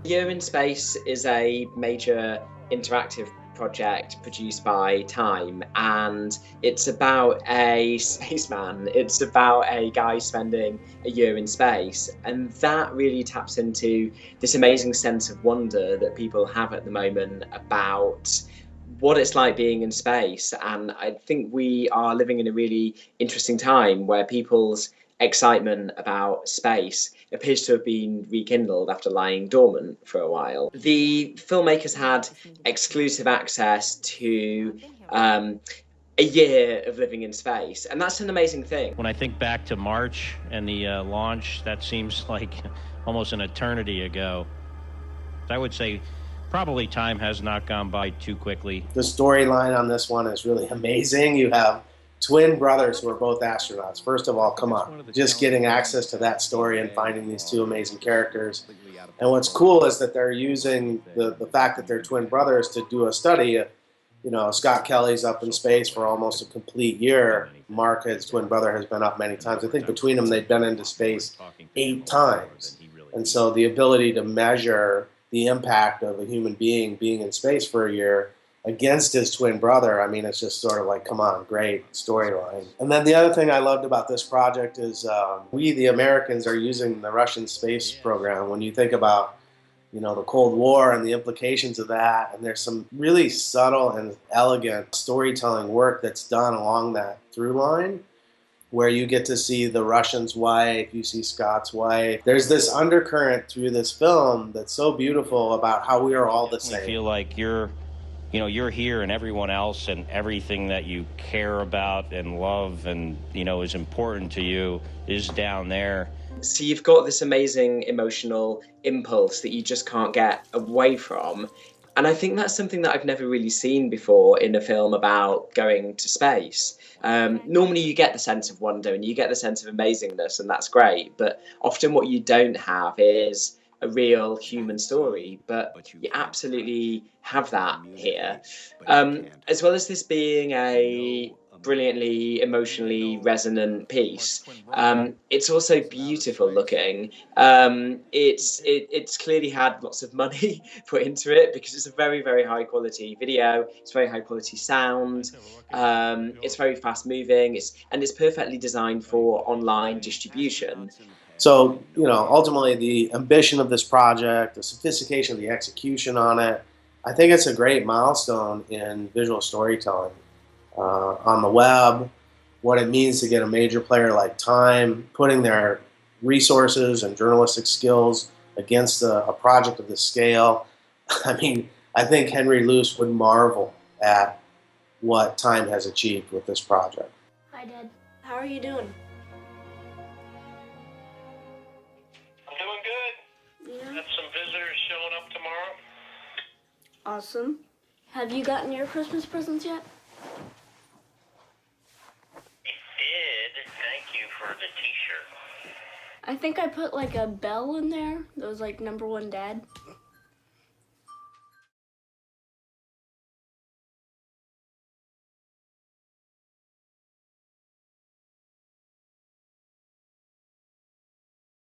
Year in Space is a major interactive project produced by Time, and it's about a spaceman. It's about a guy spending a year in space, and that really taps into this amazing sense of wonder that people have at the moment about what it's like being in space. And I think we are living in a really interesting time where people's excitement about space appears to have been rekindled after lying dormant for a while. The filmmakers had exclusive access to a year of living in space, and that's an amazing thing. When I think back to March and the launch, that seems like almost an eternity ago. I would say probably time has not gone by too quickly. The storyline on this one is really amazing. You have twin brothers who are both astronauts. First of all, come on, just getting access to that story and finding these two amazing characters. And what's cool is that they're using the fact that they're twin brothers to do a study. You know, Scott Kelly's up in space for almost a complete year. Mark, his twin brother, has been up many times. I think between them, they've been into space 8 times. And so the ability to measure the impact of a human being in space for a year against his twin brother, I mean, it's just sort of like, come on, great storyline. And then the other thing I loved about this project is we, the Americans, are using the Russian space program. When you think about, you know, the Cold War and the implications of that, and there's some really subtle and elegant storytelling work that's done along that through line, where you get to see the Russian's wife, you see Scott's wife. There's this undercurrent through this film that's so beautiful about how we are all the same. I feel like you're here, and everyone else and everything that you care about and love and, is important to you is down there. So you've got this amazing emotional impulse that you just can't get away from. And I think that's something that I've never really seen before in a film about going to space. Normally you get the sense of wonder and you get the sense of amazingness, and that's great. But often what you don't have is a real human story. But you absolutely have that here. As well as this being a brilliantly emotionally resonant piece. It's also beautiful looking. It's clearly had lots of money put into it because it's a very, very high quality video. It's very high quality sound. It's very fast moving. It's perfectly designed for online distribution. So, ultimately the ambition of this project, the sophistication of the execution on it, I think it's a great milestone in visual storytelling. On the web, what it means to get a major player like Time putting their resources and journalistic skills against a project of this scale. I mean, I think Henry Luce would marvel at what Time has achieved with this project. Hi, Dad. How are you doing? I'm doing good. Yeah. Got some visitors showing up tomorrow. Awesome. Have you gotten your Christmas presents yet? Thank you for the t-shirt. I think I put like a bell in there. That was like #1 Dad.